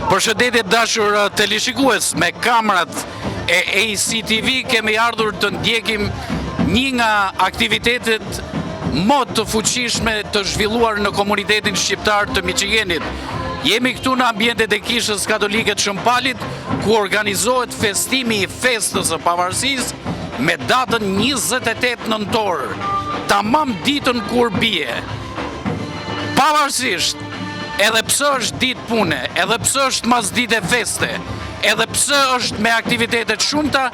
Përshëndetje dashur teleshikues, me kamerat e ACTV kemi ardhur të ndjekim një nga aktivitetet më të fuqishme të zhvilluar në komunitetin shqiptar të Michiganit. Jemi këtu në ambientet e Kishës Katolike të Shëmpalit, ku organizohet festimi i festës së pavarësisë me datën 28 nëntor, tamam ditën kur bie. Pavarësisht edhe pse është ditë pune, edhe pse është mas dite feste, edhe pse është me aktivitetet shumëta,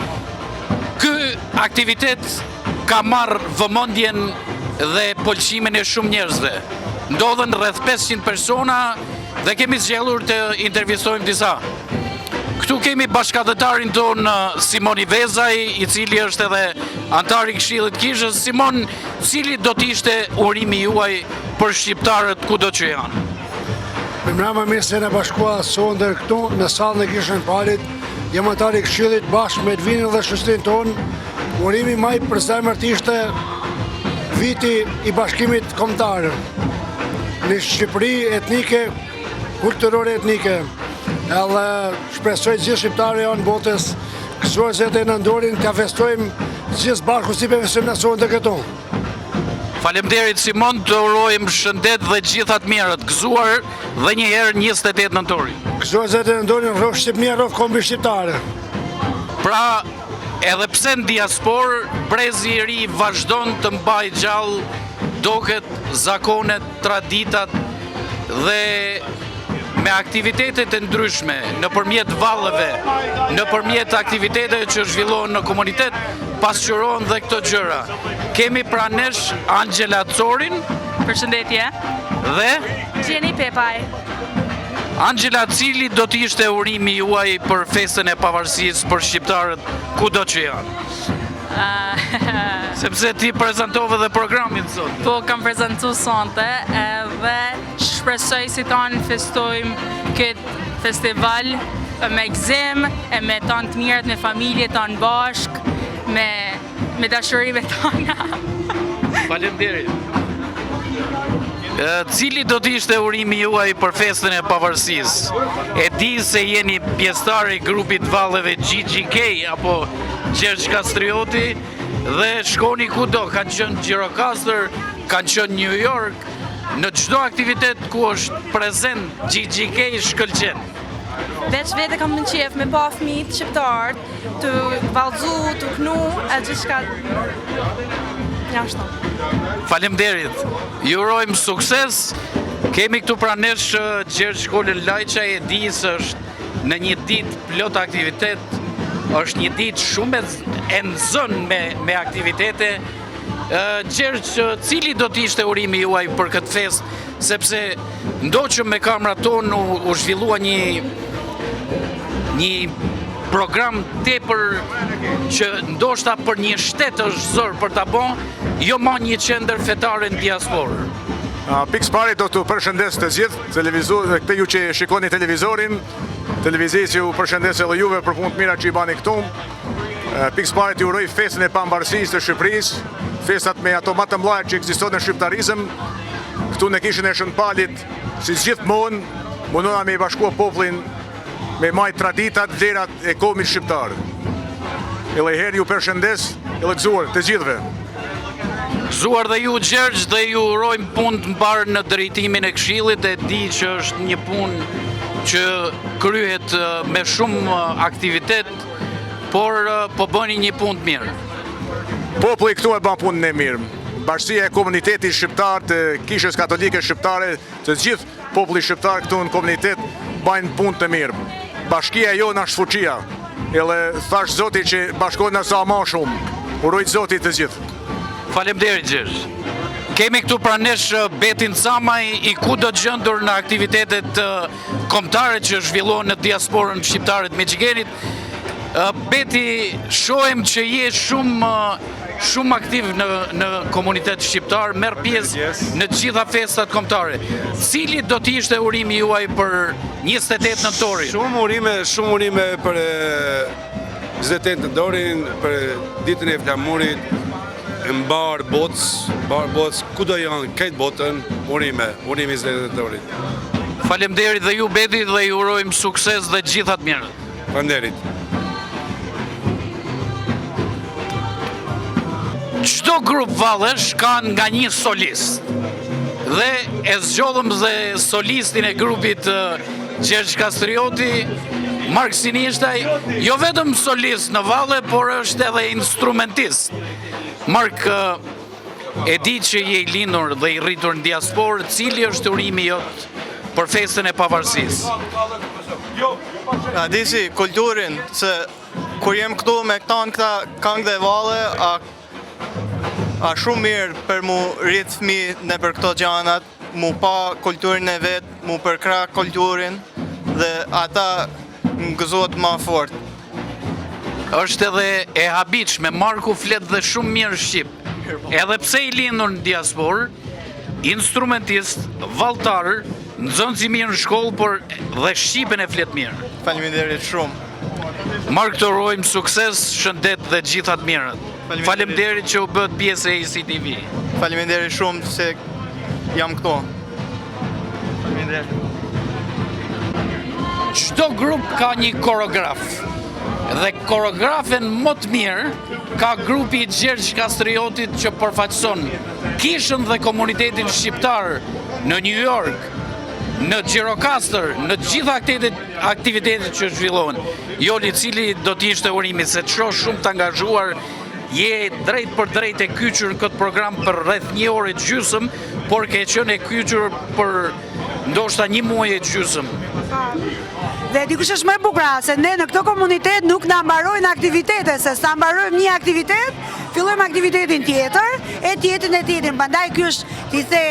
ky aktivitet ka marrë vëmendjen dhe pëlqimin e shumë njerëzve. Ndodhen rreth 500 persona dhe kemi zgjedhur të intervistojmë disa. Këtu kemi bashkëdhëtarin ton Simon Vezaj, i cili është edhe antar i Këshillit Kishës. Simon, cili do të ishte urimi juaj për shqiptarët kudo që janë? Me mrama mesën e bashkua Sonder këtu në sallën e Kishës Shëmpalit, jam antar i Këshillit bashkë me Edvinin dhe shoqërinë tonë. Urimi maj për zemër ishte viti i bashkimit kombëtar në Shqipëri etnike, kulturore etnike. Edhe shpresoj gjithë shqiptarë janë botës, kësuar zete në ndorin, ka festojmë gjithë bashku si për festojmë në Sonder këtu. Faleminderit Simon, të urojmë shëndet dhe gjithat mirët, gëzuar dhe një herë 28 nëntori. Gëzuar zete në ndorin, rrëf Shqipënia, rrëf kombi shqiptare. Pra, edhe pse në diaspor, brezi i ri vazhdon të mbaj gjallë doket, zakonet, traditat dhe me aktivitetet e ndryshme, në përmjet vallëve, në përmjet aktivitetet që zhvillohen në komunitet, pasqyrohen dhe këto gjëra. Kemi pranesh Angela Corin. Përshëndetje. Dhe? Gjeni Pepaj. Angela, cili do të ishte urimi juaj për festën e pavarësisë për shqiptarët kudo që janë? Sepse ti prezentove dhe programin sot. Po, kam prezentu sonte dhe shpresoj si tanë festojmë këtë festival me gëzim, e me tanë të mirët, me familje tanë bashk, me dashurive tona. Faleminderit. Cili do të ishte urimi juaj për festën e pavarësisë? E di se jeni pjesëtar i grupit vallëve GGK apo Gjergj Kastrioti dhe shkoni kudo, kanë qenë Gjirokastër, kanë qenë New York, në çdo aktivitet ku është prezent GGK shkëlqen. Veç vete kam në qef me pa fëmijët shqiptarët, të vallëzu, të knu, e gjithçka jashtë. Faleminderit. Ju urojmë sukses. Kemi këtu pranesh Gjergj Kolën Lajqa, e di se është në një ditë plot aktivitet, është një ditë shumë e nxënë me aktivitete. Gjergj, cili do të ishte urimi juaj për këtë festë, sepse ndoqëm me kamera tonë u zhvillua një program tepër që ndoshta për një shtet është zor për ta bën, jo ma një qendër fetare në diasporë. Pikës pari do të përshëndes të gjithë, këte ju që shikoni televizorin, televizisë ju përshëndes edhe juve për punë të mira që i bani këtu. Pikës pari të uroj festën e pavarësisë të Shqipërisë, festat me ato më të mëdha që ekzistojnë në shqiptarizëm, këtu në Kishën e Shëmpalit, si gjithmonë, mundona me i bashkua popullin me majt traditat, vlerat e kombit shqiptar. Edhe herë ju përshëndes, edhe gëzuar të gjithëve. Gëzuar dhe ju Gjergj, dhe ju urojmë punë të mbarë në drejtimin e Këshillit, e di që është një punë që kryhet me shumë aktivitet, por po bëni një punë të mirë. Populli këtu e bën punën e mirë. Bashkësia e komunitetit shqiptar të Kishës Katolike Shqiptare, të gjithë populli shqiptar këtu në komunitet bajnë punë të mirë. Bashkia jonë është fuqia, edhe thash Zoti që bashkojnë sa më shumë. Uroj Zoti të gjithë. Faleminderit Gjergj. Kemi këtu pranesh Betin Camaj, i kudo gjendur në aktivitetet kombëtare që zhvillohen në diasporën shqiptare të Michiganit. Beti, shohem që je shumë aktiv në komunitet shqiptar, merr pjesë në të gjitha festat kombëtare. Cili do të ishte urimi juaj për 28 nëntorin? Shumë urime për 28 nëntorin, për ditën e flamurit, mbar botës, kudo janë, këtë botën, urime 28 nëntorit. Faleminderit dhe ju Bedi dhe ju urojmë sukses dhe gjithat mirë. Faleminderit. Çdo grup vallesh ka nga një solist. Dhe e zgjodhëm dhe solistin e grupit Gjergj Kastrioti, Mark Sinishtaj, jo vetëm solist në valle, por është edhe instrumentist. Mark, e di që je i lindur dhe i rritur në diasporë, cili është urimi jot për festën e pavarësisë? A di si, kulturin, se kur jem këtu me këta këngë dhe valle, a shumë mirë për mu rritë fëmi në për këto gjanat, mu pa kulturin e vetë, mu përkra kulturin dhe ata më gëzot ma fort. Është edhe e habitshme, Marku flet dhe shumë mirë shqip. Edhe pse i lindur në diasporë, instrumentist, valltar, nxënës i mirë në shkollë, por dhe shqipen e flet mirë. Faleminderit shumë. Mark, të urojmë sukses, shëndet dhe gjithat mirët. Faleminderit që u bët pjesë e ACTV. Faleminderit shumë se jam këtu. Faleminderit. Çdo grup ka një koreograf. Dhe koreografen më të mirë ka grupi i Gjergj Kastriotit që përfaqëson kishën dhe komunitetin shqiptar në New York, në Gjirokastër, në gjitha aktivitetet që zhvillohen. Joli, cili do t'ishte urimi, se të shoh shumë të angazhuar, je drejt për drejt e kyqur në këtë program për rreth 1 orë e gjysmë, por ke qenë e kyqur për ndoshta 1 muaj e gjysmë. Dhe dikush është më e bukur se ne në këtë komunitet nuk na mbarojnë aktivitetet, se sa mbarojmë një aktivitet, fillojmë aktivitetin tjetër, e tjetrin. Prandaj ky është, ti the,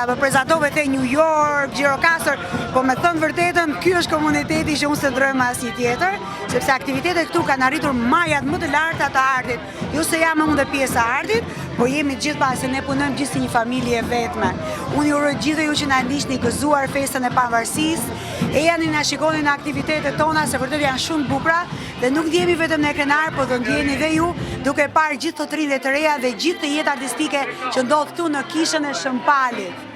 më prezantove the New York, Gjirokastër, po me thënë vërtetën, ky është komuniteti që unë s'e ndroj me asnjë tjetër, sepse aktivitetet këtu kanë arritur majat më të larta të artit. Jo se jam unë dhe pjesë e artit, po jemi gjithë pas se ne punojmë gjithë si një familje vetme. Unë ju uroj gjithë ju që na ndiqni gëzuar festën e pavarësisë, e janë na shikoni në aktivitetet tona se vërtet janë shumë bukura dhe nuk ndjehemi vetëm në krenar, por do ndjeheni dhe ju duke parë gjithë të trinjtë të reja dhe gjithë të jetë artistike që ndodh këtu në kishën e Shëmpalit.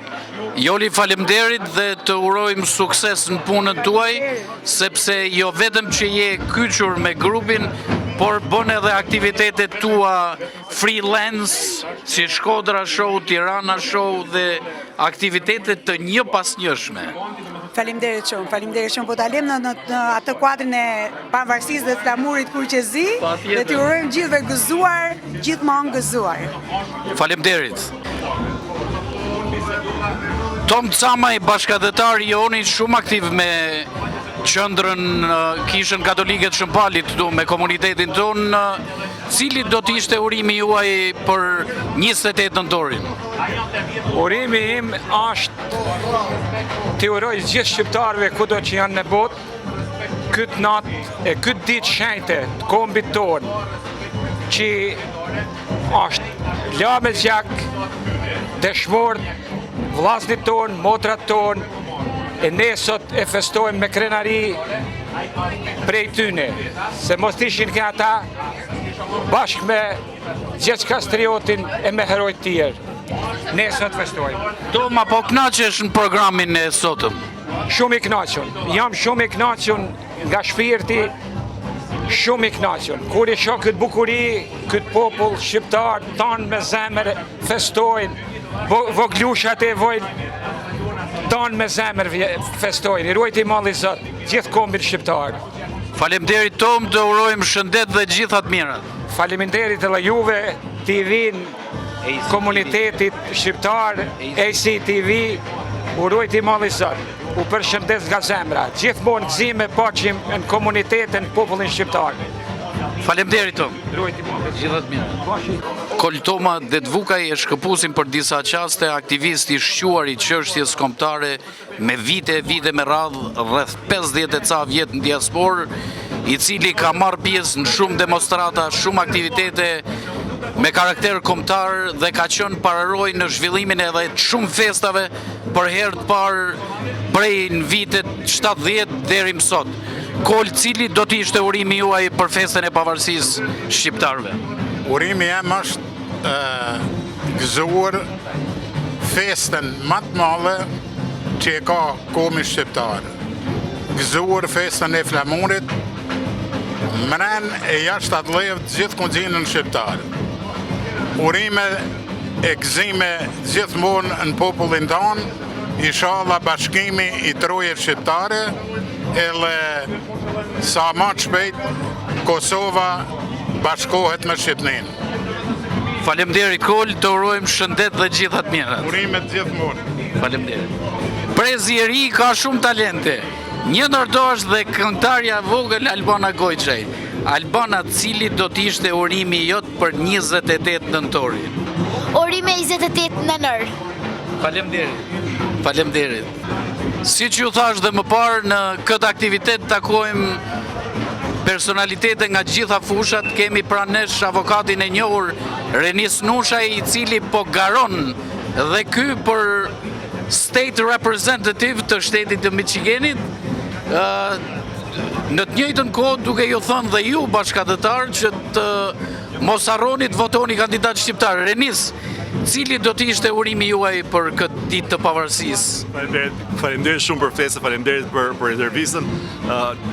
Joli, faleminderit dhe të urojmë sukses në punën tuaj, sepse jo vetëm që je kyqur me grupin, por bën edhe aktivitetet tua freelance, si Shkodra Show, Tirana Show dhe aktivitetet të një pas njëshme. Faleminderit shumë, po ta lëm në atë kuadrin e pavarësisë dhe flamurit kurqezi, dhe t'i urojmë gjithëve gëzuar, gjithmonë gëzuar. Faleminderit. Tom Camaj, bashkëdhetar i Jonit, shumë aktiv me qëndrën kishën katolike të Shëmpalit këtu me komunitetin tonë, cili do t'ishte urimi juaj për 28 nëntorin? Urimi im është të uroj gjithë shqiptarëve kudo që janë në botë, këtë natë e këtë ditë shenjte të kombit tonë, që është lame gjak, dëshmor, vllaznit tonë, motrat tonë, e ne sot e festojmë me krenari prej tyne, se mos t'ishin ka ata bashkë me Gjergj Kastriotin e me herojt tjerë. Ne sot festojmë. Toma, po knaqesh në programin e sotëm? Shumë i knaqun. Jam shumë i knaqun nga shpirti, shumë i knaqun. Kur i shoh këtë bukuri, këtë popull shqiptar, tanë me zemër festojnë, voglushat e vojnë, tanë me zemër festojnë, i ruajti malli Zot, gjithë kombin shqiptar. Faleminderit Tom, të urojmë shëndet dhe gjithat mirat. Faleminderit edhe juve, TV-n, komunitetit shqiptar, ACTV, u ruajti malli Zot, u përshëndet nga zemra, gjithmonë gëzime paqim në komunitetin, popullin shqiptar. Faleminderit Tom. Gjithat mirë. Koltoma Detvukaj e shkëpusin për disa qaste aktivisti shquar i çështjes kombëtare me vite me radhë, rreth 50 e ca vjet në diasporë, i cili ka marrë pjesë në shumë demonstrata, shumë aktivitete me karakter kombëtar dhe ka qenë pararoj në zhvillimin edhe të shumë festave për herë të parë prej në vitet 70 deri më sot. Kol, cili do t'ishte urimi juaj për festën e pavarësisë shqiptarëve? Urimi jam është gëzuar festën më të madhe që e ka komi shqiptar. Gëzuar festën e flamurit, mren e jashtë atë levët gjithë kunxhinën shqiptar. Urime e gëzime gjithmonë në popullin tonë, inshallah bashkimi i trojet shqiptare, edhe sa më shpejt Kosova bashkohet me Shqipërinë. Faleminderit Kol, të urojmë shëndet dhe gjithat mirat. Urimet gjithmonë. Faleminderit. Prezi i ri ka shumë talente. Një ndërto është dhe këngëtarja vogël Albana Gojxhaj. Albana, cili do t'ishte urimi jot për 28 nëntorin? Urime 28 nënor. Faleminderit. Si që ju thash dhe më parë, në këtë aktivitet takojmë personalitete nga gjitha fushat. Kemi pranë nesh avokatin e njohur Renis Nushaj, i cili po garon dhe ky për State Representative të shtetit të Michiganit. Në të njëjtën kohë duke ju thënë dhe ju bashkëdhetar që të mos harroni të votoni kandidat shqiptar. Renis, cili do t'ishte urimi juaj për këtë ditë të pavarësisë? Faleminderit shumë për festën, faleminderit për intervistën.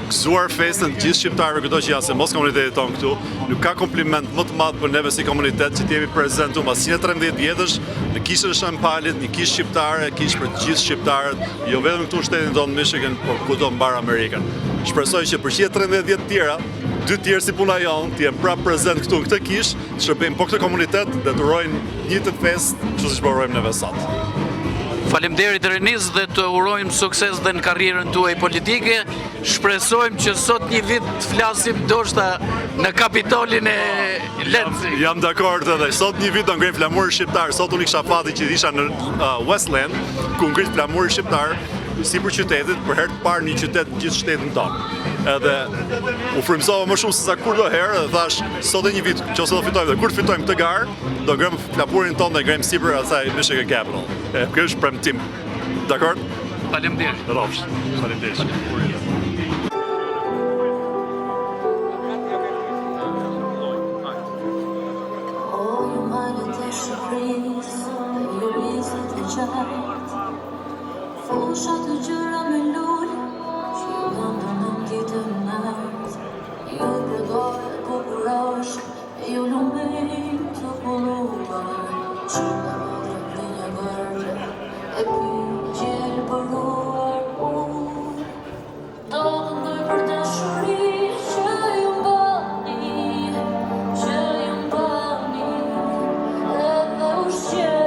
Gëzuar festën gjithë shqiptarëve këto që janë, se mos komunitetit tonë këtu. Nuk ka kompliment më të madh për neve si komunitet që t'jemi prezentu mas 13 vjetësh në kishën e Shampalit, një kishë shqiptare, kishë për gjithë shqiptarët, jo vetëm këtu në shtetin tonë Michigan, por kudo mbar Amerikën. Shpresoj që për 13 vjet tjera, 2 tjerë si puna jonë, t'jem prapë prezent këtu në këtë kishë, të shërbejmë po këtë komunitet dhe të urojnë një të fest që si që urojmë neve sot. Faleminderit Renis dhe të urojmë sukses dhe në karrierën tuaj politike. Shpresojmë që sot një vit të flasim ndoshta në Kapitolin e Lexit. Jam dakord edhe, sot një vit do ngrejmë flamurin shqiptar. Sot unë kisha fati që isha në Westland, ku ngrit flamurin shqiptar si për qytetit, për herë të parë një qytet në gjithë shtetin tonë. Edhe u frymësova më shumë se sa kur do herë dhe thash, sot e një vit që ose do fitojmë dhe kur të fitojmë këtë garë, do ngrejmë flamurin tonë dhe ngrejmë sipër asaj Michigan Capital. Kjo është premtim. Dakord? Faleminderit. Rrofsh. Faleminderit. Fushat të gjëra me lullë që ju nëndë në mditë në nartë. Ju përdojë ku kurash e ju lumejnë të pulluar. Që në madrë në një gërë e pi gjelë përuar unë. Do të ndoj për dashuri që ju mbani, që ju mbani edhe ushqeni.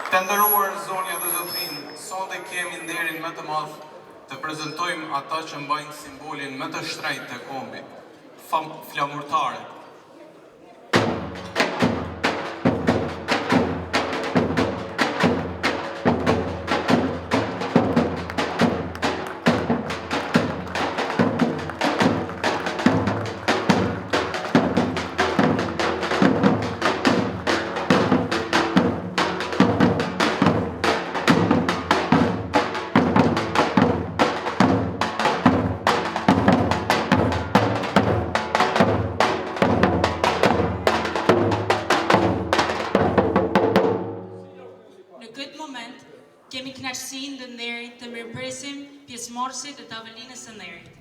Të nderuar zonja dhe zotrin, sonte kemi nderin më të madh të prezantojmë ata që mbajnë simbolin më të shtrenjtë të kombit, flamurtarët. Kemi kënaqësinë dhe nderin të mirëpresim pjesëmarrësit e tavelinës së nderit.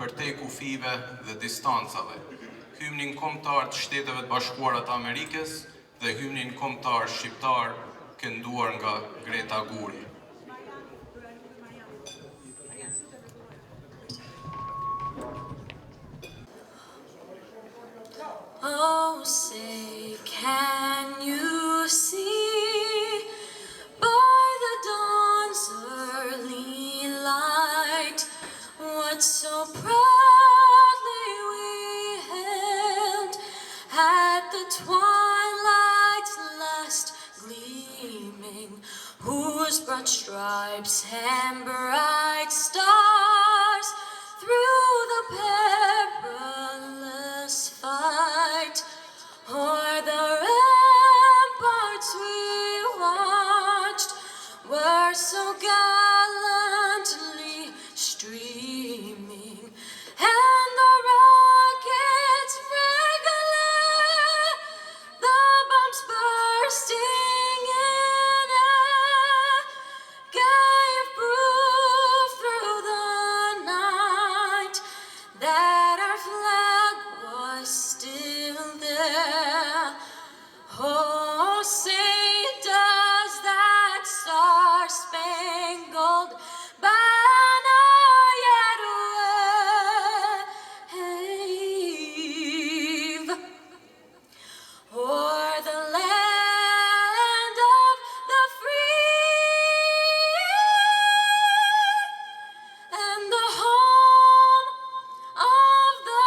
Për te kufive dhe distancave, hymnin kombëtar të Shteteve të Bashkuara të Amerikës dhe hymnin kombëtar shqiptar kënduar nga Greta Guri. Oh, say, can you see by the dawn's early light what so proudly we hailed at the twilight's last gleaming, whose broad stripes and bright stars through the perilous fight o'er the ramparts we watched were so gallantly streaming, and the rockets regular, the bombs bursting in air, gave proof through the night that our flag was still there. Oh, say, does that star-spangled banner yet wave o'er the land of the free and the home of the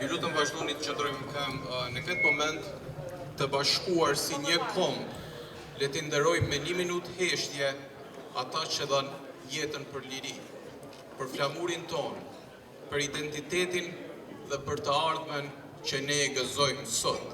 Ju lutem vazhdoni të qëndrojmë në këtë moment të bashkuar si një kombë, le të nderojmë me 1 minutë heshtje ata që dhanë jetën për liri, për flamurin tonë, për identitetin dhe për të ardhmen që ne e gëzojmë sot.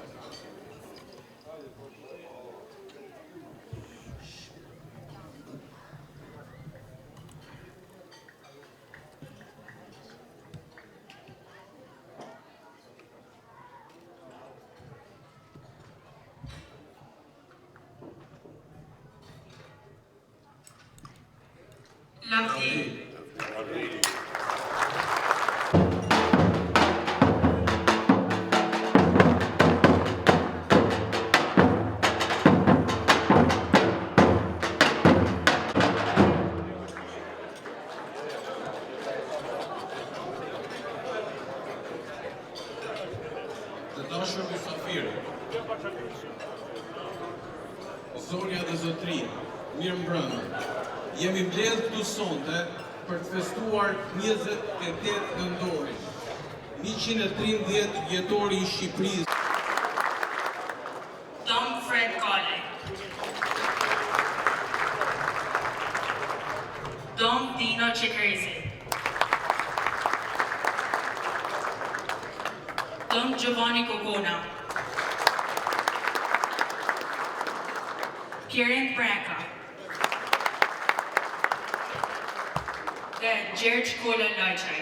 Të dashur mysafirë, zonja dhe zotri, mirë mbrëma. Jemi mbledhur këtu sonte për të festuar 28 nëntorin, 113 vjetori i Shqipërisë. Dom Fred Kale. Dom Dino Cekrezi. Dom Giovanni Kokona. Kieran Branca. Dhe Gjergj Kola Lajçaj.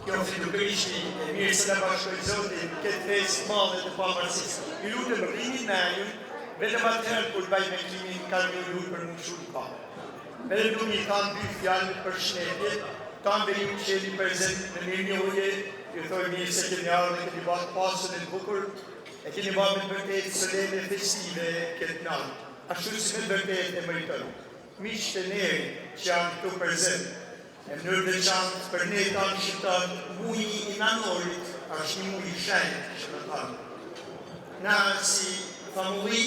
Kjo fitugërishti e mirë se në bashkoj Zotin këtë festë madhe të pavarësisë. Ju lutëm rrinin në ajun, vetëm atëherë kur baj me kimin kanë një lutë për më shumë pa. Vetëm du mi thanë dy fjallë për shnetjet, tanë dhe ju qeni prezent në mirë njohje, ju thoi mirë se keni ardhë dhe keni batë pasën e në bukur, e keni batë me të vërtet solene festive këtë nanë, ashtu si me të vërtet e mëritën. Miqë të neri që janë këtu prezent, e mënyrë veçantë për ne tanë shqiptarë, muji i nanorit është një muji shenjtë shqiptarë. Na si famulli,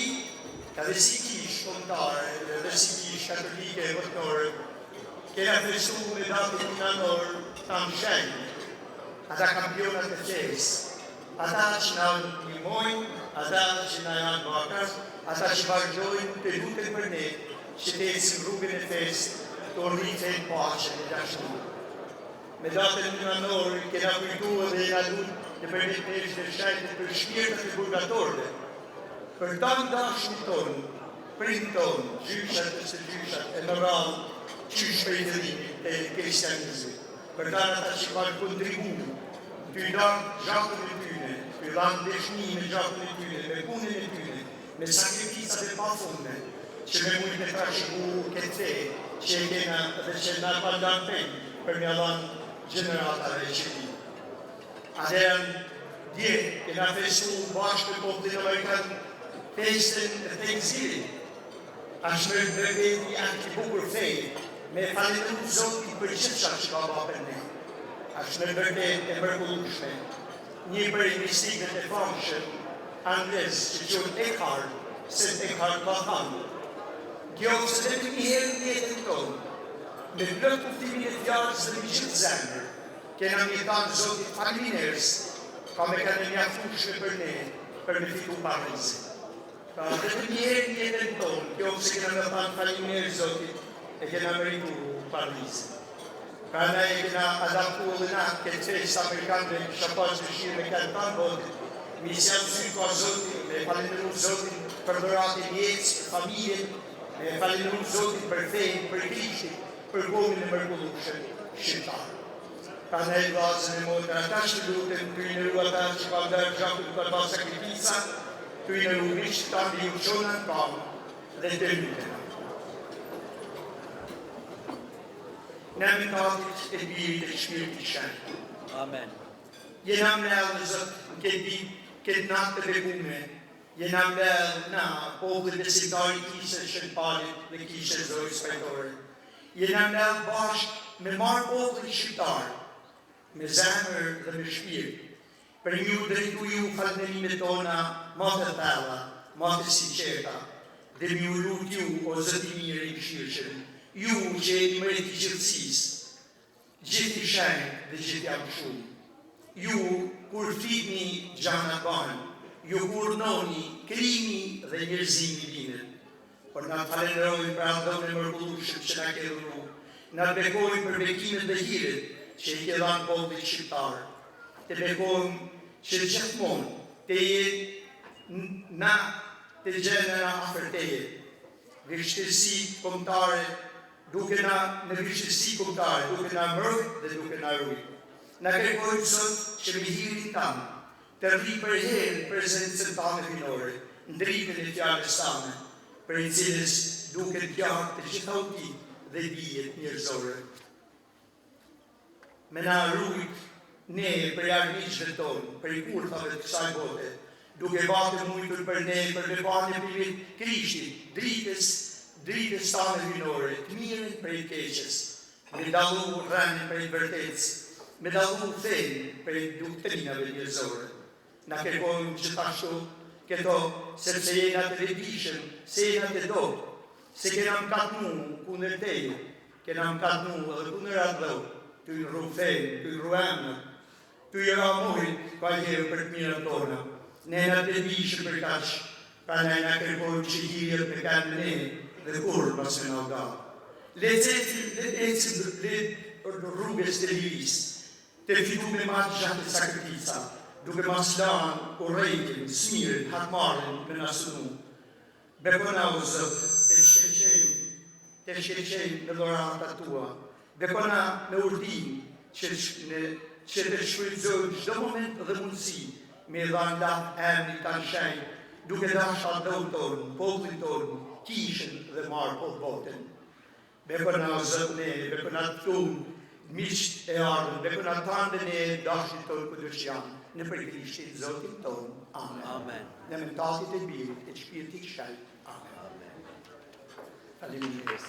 ka dhe si kish kontare, dhe si kish katolike e vërtore, kena festu me datin i nanor tanë shenjtë, ata kampionat e fesë, ata që na një mojnë, ata që na janë bakar, ata që vazhdojnë të lutën për ne, që të ecim rrugën e fesë, të rritë e pache në dashni. Me datën në nanor, kena kujtua dhe nga lutë në përmet peshë dhe shajtë për shpirtat e burgatorve, për tanë dashni tonë, prind tonë, gjyshat e së gjyshat, e në rallë, qysh për i dërimit e kristianizmit, për tanë ata që kanë kontribu, të i danë gjakën e tyne, të i danë deshni me gjakën e tyne, me punën e tyne, me sakrificat e pafunde, që me mujtë me trashëgu këtë fe, që e kena dhe që nga pandan penjë për një lanë generatave që ti. Adherën, dje, kena festu bashkë të poplin Amerikan festën e Thanksgiving. Ashtë me vërveti anë të bukur fejë, me falenru Zotit për gjithë që ka ba për ne. Ashtë me vërvet e mërkullushme. Një për i mistikët e famshëm, anglez që qënë Eckhart, se Eckhart Bahan. Kjo se dhe të njëherë në jetën tonë, me plët kuptimin e fjallës dhe me gjithë zemër, kena me tanë Zotit faliminers, ka me kanë një afushme për ne, për me fitu Parizë. Pra dhe të njëherë në jetën tonë, kjo se kena me tanë faliminers Zotit, e kena meritu Parizë. Pra ne e kena adaptu edhe na këtë fest Amerikanëve në shapat që shirë me kanë tanë botit, mi si janë sytu a Zotit, me faliminu Zotit për doratin jetës, për familjen, me falenru Zotit për fejnë, për Krishtin, për komin e mërkullushëm shqiptarë. Ka ne i vazën e motër, ata që lutën, të i nëru ata që ka ndërë gjakën për ba sakrifica, të i nëru rishtë të ambi u qonën pamë dhe të lutën. Në mitatit e birit e shpirtit shenë. Amen. Jena mlellë në Zotë në këtë natë të begume, jena mlellë na popullit dhe sigari kishe shënpalit dhe kishe zojë spajtore. Jena mlellë bashkë me marë popullit shqiptarë, me zemër dhe me shpirt, për një drejtu ju falënderimet tona ma të thella, ma të sinqerta, dhe mi u lut ju o Zoti mirë i mëshirshëm, ju që e mërit i gjithësisë, gjithë i shenjë dhe gjithë jam shumë. Ju kur fitni gjana banë, ju kur noni, krimi dhe njerëzimi binën. Por nga falenderojnë për aldhën e mërkullushëm që nga ke dhuru, nga të bekojnë për bekimet dhe hiret që i ke dhanë popullit shqiptarë. Të bekojnë që gjithmonë të jetë na të gjenë na afer teje. Vështirësi kombëtare, duke na në vështirësi kombëtare, duke na mbrojtë dhe duke na ruajtë. Na kërkojmë Zot që me hirin tanë, të rri për herë prezencën tanë finore, në dritën e fjallës tanë, për i cilës duke t'jarë të gjitha utit dhe dijet njërzore. Me na rrujt ne për jarmiqve tonë, për i kurthave të kësaj bote, duke bate mujtur për ne për vepane për Krishtit, dritës tanë finore, të mirën për i keqës, me dalu rrënin për i vërtetës, me dallu fejnë për doktrinave njerëzore. Na kërkojmë gjithashtu këto sepse jena të vetëdijshëm, se jena të dobët, se kena mkatnu kundër teje, kena mkatnu edhe kundër atë, ty në rufejnë, ty në ruemnë, ty i ramojt ka jevë për të mirën tona. Ne na të vetëdijshëm për kaq, pra ne na kërkojmë që hirjet me kanë ne dhe kur pas në nga. Le rrugës të lirisë, të fitu me matë gjatë të sakritica, duke mas lanë, urejkin, smirën, hatmarën me nasënu. Bekona o Zëtë, të shqeqejmë në dhuratat tua, bekona me urdin që të shfrytëzojmë çdo moment dhe mundësi me dhanë latë emri kanë shenjë, duke dasha dhënë tonë, popullin tonë, kishën dhe marë po botën. Bekona o Zëtë ne, bekona të tunë, miqt e ardhën, bekona tanë dhe ne dashit tonë këtë që janë, në për Krishtin Zotin tonë. Amen. Në mentatit e birit, e shpirtit shajt. Amen. Faleminderit.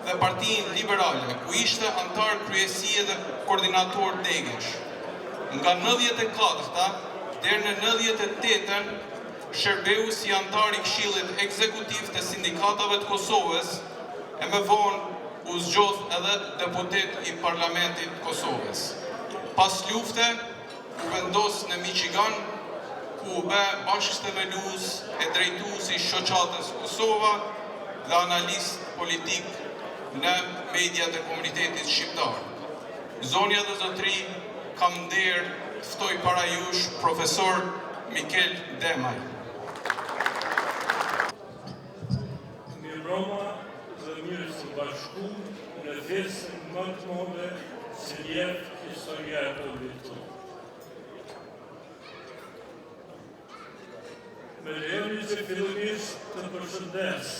dhe Partinë Liberale, ku ishte antar kryesie dhe koordinator degësh. Nga 94-ta deri në 98-ën shërbeu si antar i Këshillit Ekzekutiv të Sindikatave të Kosovës e më vonë u zgjodh edhe deputet i Parlamentit të Kosovës. Pas lufte u vendos në Michigan, ku u bë bashkëthemelues e drejtuesi i shoqatës Kosova dhe analist politik në mediat e komunitetit shqiptar. Zonja dhe zotri, kam nderë të ftoj para jush profesor Mikel Demaj. Mirëmbrëma dhe mirë së bashku në festën më të mëdha që jep historia e popullit tonë. Me lejoni që fillimisht të përshëndes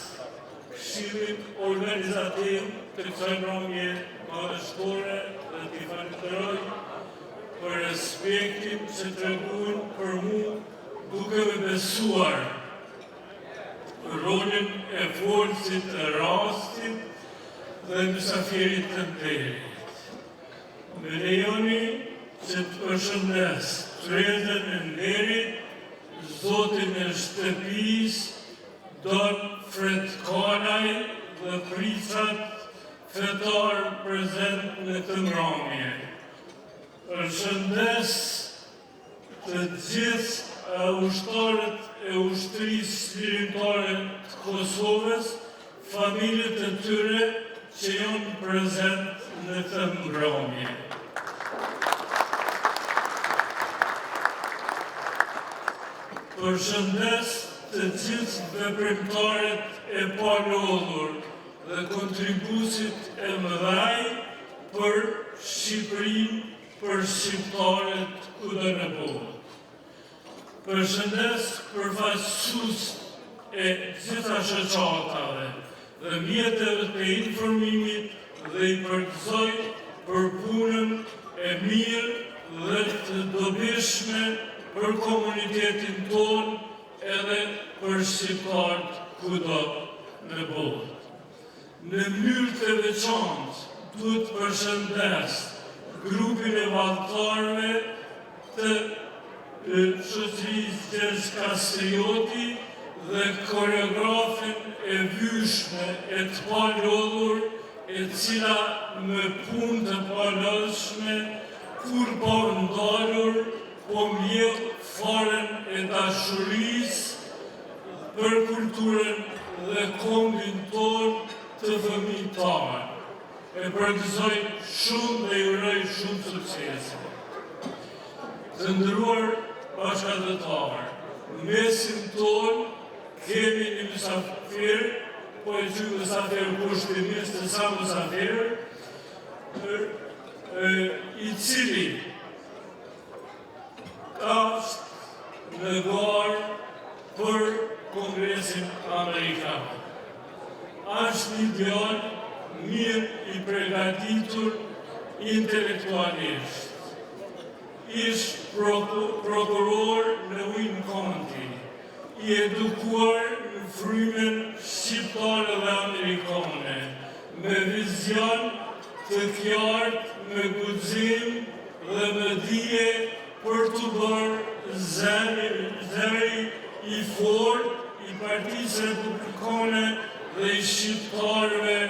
Këshillin organizativ të kësaj mbrëmje madhështore dhe t'i falenderoj për respektin që treguan për mu duke me besuar rolin e forcit të rastit dhe mysafirit të nderit. Me lejoni që të përshëndes tërëzën e nderit, Zotin e shtëpis, Don Fred Kanaj dhe prisat fetar prezent në të mbrëmje. Përshëndes të gjithë ushtarët e ushtrisë lirimtare të Kosovës, familjet e tyre që janë prezent në të mbrëmje. Përshëndes të gjithë veprimtarët e palodhur dhe kontribusit e mëdhaj për Shqipërinë, për shqiptarët kudo në botë. Përshëndes përfaqësues e gjitha shoqatave dhe mjeteve të informimit dhe i përgëzoj për punën e mirë dhe të dobishme për komunitetin tonë edhe për shqiptarët kudo në botë. Në mënyrë të veçantë duhet përshëndes grupin e vallëtarëve të shoqërisë Gjergj Kastrioti dhe koreografin e vyshme e të palodhur, e cila me punë të palodhshme, kur po ndalur, po mbjell faren e dashurisë për kulturën dhe kombin tonë të fëmijëtar. E përgëzoj shumë dhe i uroj shumë suksese. Të nderuar bashkëdhëtar, në mesin tonë kemi një mysafir, po e quajmë mysafir kushtimisht të sa mysafir, i cili është në garë për Kongresin Amerikan. Është një djalë mirë i përgatitur intelektualisht. Ish prokuror në Wayne County, i edukuar në frymën shqiptare dhe amerikane, me vizion të qartë, me guxim dhe me dije për të bërë zëri i fortë i Partisë Republikane dhe i shqiptarëve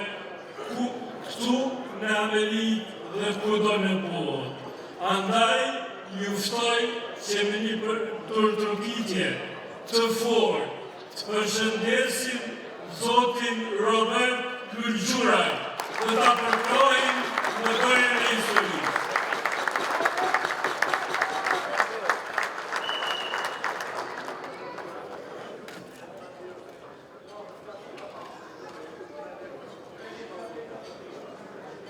këtu në Amerikë dhe kudo në botë. Andaj, ju ftoj që me një turtrukitje të fortë të përshëndesim Zotin Robert Gurgjuraj dhe ta përkrojnë në dorën e historisë.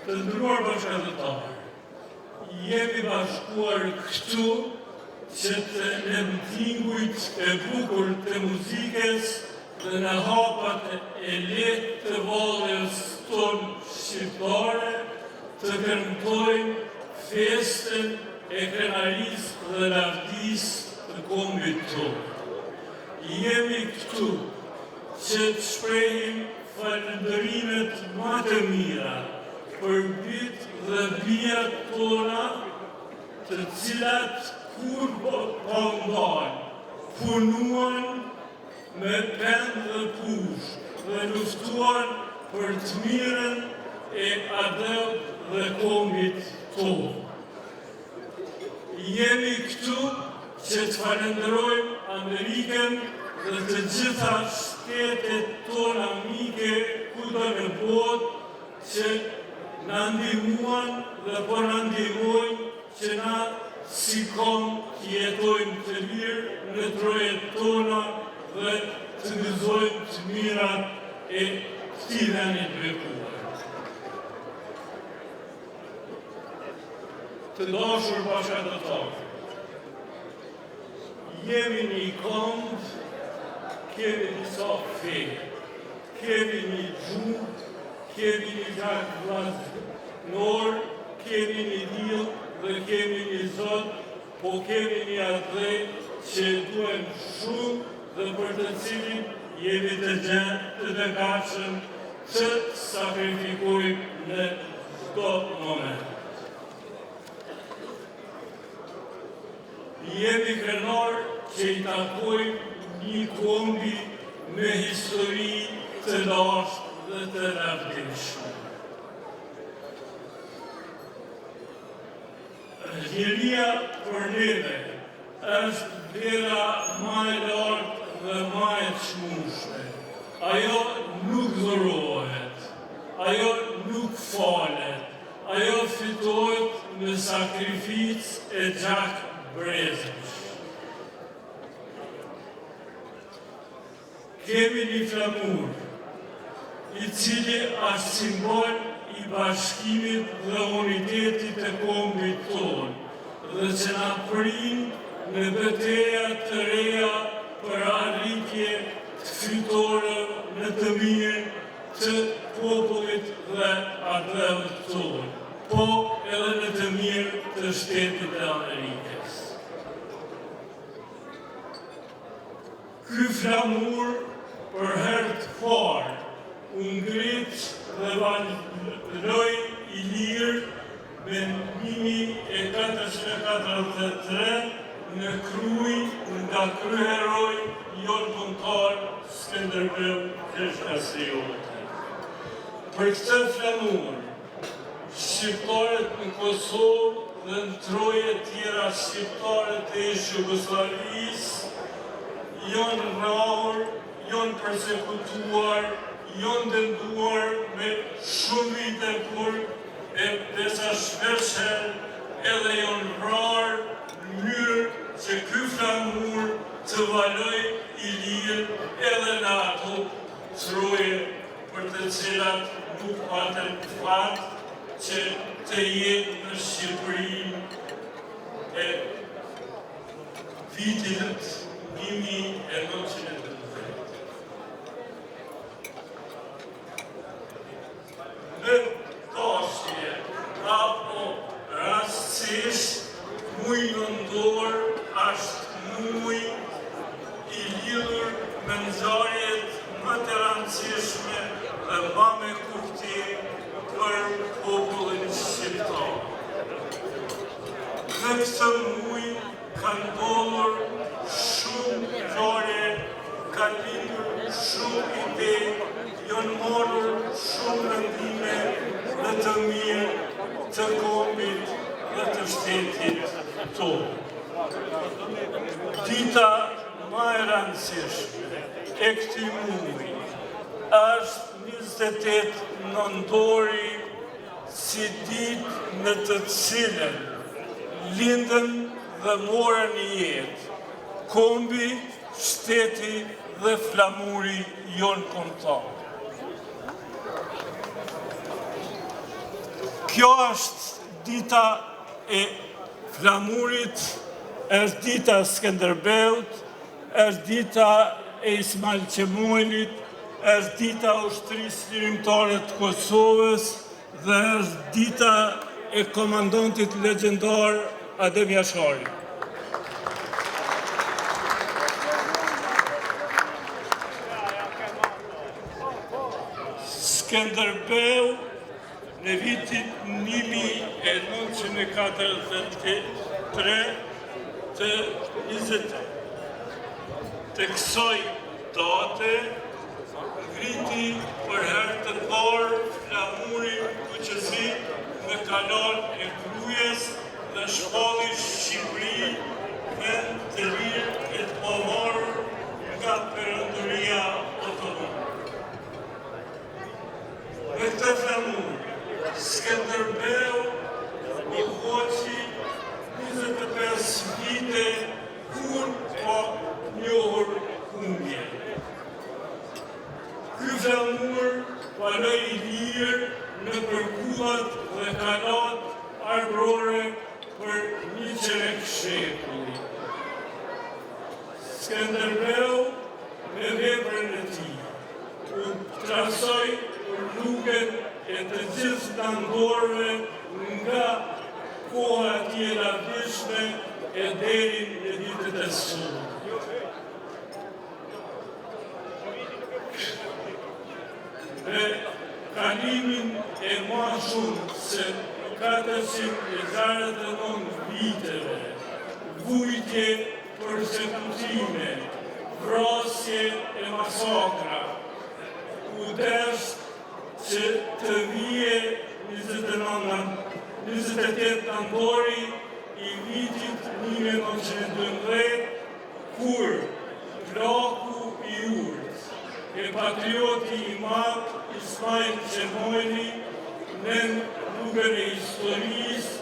Të nderuar bashkëdhëtar, jemi bashkuar këtu që të në mitingujt e bukur të muzikës dhe në hapat e lehtë të vallës tonë shqiptare të këndojmë festën e krenarisë dhe lavdisë të kombit tonë. Jemi këtu që të shprehim falëndërimet më të mira për bitë dhe bijat tona, të cilat kur po ndalë, punuan me pend dhe push dhe luftuan për të mirën e adeut dhe kombit tonë. Jemi këtu që të falenderojmë Amerikën dhe të gjitha shtetet tona amike kudo në botë që na ndihmuan dhe po na ndihmojnë që na si kom të jetojmë të lirë në trojet tona dhe të gëzojmë të mirat e këtij vendi të bekuar. Të dashur bashkëdhëtarë, jemi një kombë, kemi disa fe, kemi një gjuhë, kemi një gjakë vllazëror, kemi një diell dhe kemi një Zot, po kemi një atë që duhem shumë dhe për të cilin jemi të gatshëm të sakrifikojmë në çdo moment. Jemi krenar që i takojmë një kombi me histori të lashtë dhe të lavdishme. Liria për neve është vlera më e lartë dhe më e çmueshme. Ajo nuk dhurohet, ajo nuk falet, ajo fitohet me sakrificë e gjak brezësh. Kemi një flamur, i cili është simbol i bashkimit dhe unitetit të kombit tonë dhe që na prin në betejë të reja për arritje të fytore në të mirë të popullit dhe ardhëve tonë, po edhe në të mirë të shtetit e Amerikës. Ky flamur për herë të parë u ngrit dhe valloi i lirë me 1443 në Kruj nga kryeheroi jon kombëtar Skënderbeu Krishtlasioti. Për këtë flamur, shqiptarët në Kosovë dhe në troje tjera shqiptare të Jugosllavisë janë rrahur, janë përsekutuar, janë dëmtuar me shumë vite kur e desa shpesh edhe janë vrarë në mënyrë që ky flamur të valoj i lirë edhe në ato troje për të cilat nuk patën fat që të jetë në Shqipërinë e vitit 1920. Në dashje, apo rastësisht, muaj nëntor është muaj i lidhur me ngjarjet më të rëndësishme dhe më me kuptim për popullin shqiptar. Në këtë muaj kanë ndodhur shumë ngjarje, kanë lindur shumë ide, janë marrur shumë vendime dhe të mirë të kombit dhe të shtetit tonë. Dita më e rëndësishme e këtij muaji është 28 nëntori, si ditë në të cilën lindën dhe morën jetë kombi, shteti dhe flamuri jon kombëtar. Kjo është dita e flamurit, është dita e Skënderbeut, është dita e Ismail Qemuelit, është dita e ushtrisë lirimtare të Kosovës dhe është dita e komandantit legjendar Adem Jashari. Skënderbeu në vitit 1943 të 20. Të kësoj date, ngriti për herë të parë flamurin fuqësi në kalan e Krujes dhe shpalli Shqipëri vend të lirë e të pavarur nga Perëndëria Otomane. Me këtë flamur, Skënderbeu i hoqi 25 vite kur pa njohur humbje. Ky flamur paloi i lirë në përkullat dhe kalat arbrore për 100 shekulli. Skënderbeu me veprën e tij u trasoi rrugën e të gjithë nëndorëve nga koha e tij e lavdishme e deri në ditët e sotme. Me kalimin e ma shumë se 469 viteve, vujtje, përsekutime, vrasje e masakra, u desht që të vije 28 nëntori i vitit 1912, kur plaku i urt e patrioti i madh Ismail Qemoli në rrugën e historisë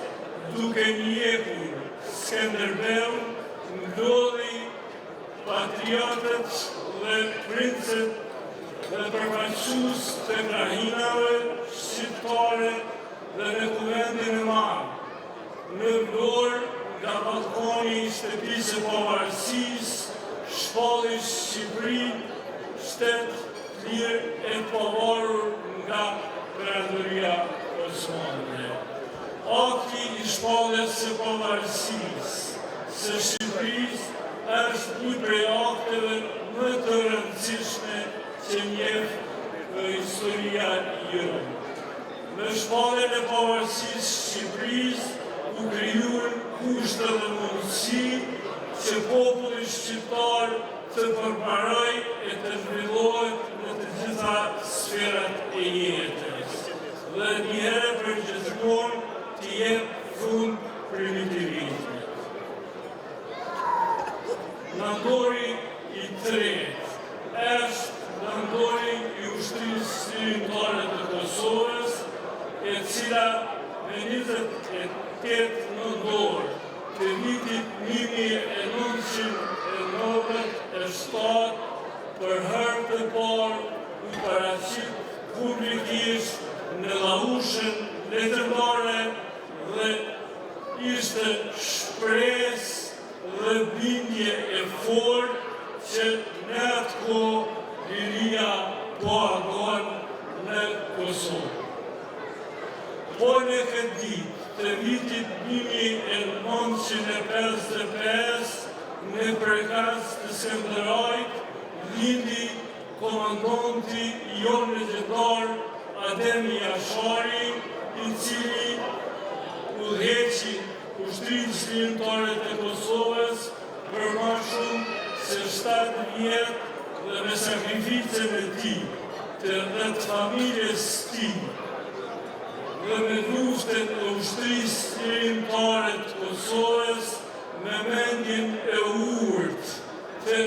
duke njehur Skënderbeu ndodhi patriotët dhe princët dhe përfaqësues të krahinave shqiptare dhe në kuvendin e madh. Në Vlorë, nga balkoni i shtëpisë së pavarësisë, shpalli Shqipëri, shtet lirë e pavarur nga Perëndëria Osmane. Akti i shpalljes së pavarësisë së Shqipërisë është një prej akteve më të rëndësishme që njeh historia jonë. Me shpalljen e pavarësisë Shqipërisë u krijuan kushte dhe mundësi që populli shqiptar të përparojë e të zhvillohet në të gjitha sferat e jetës dhe njëherë për gjithmonë të jep fund primitivizmit. Nëndori i tretë është nëndori i ushtrisë shërimtare të Kosovës, e cila me 28 nëndor të vitit 1997 për herë të parë u paraqit publikisht në Llahushën letërore dhe ishte shpresë dhe bindje e fortë që në atë kohë liria po agon në Kosovë. Po në këtë ditë të vitit 1955 në përkas të Skënderajt lindi komandanti jonë legjendar Ademi Jashari, i cili udhëheqi ushtrisë shërimtare të Kosovës për më shumë se 7 vjet dhe me sakrificën e tij dhe të familjes tij dhe me luftën e ushtrisë shërimtare të Kosovës me mendjen e urtë të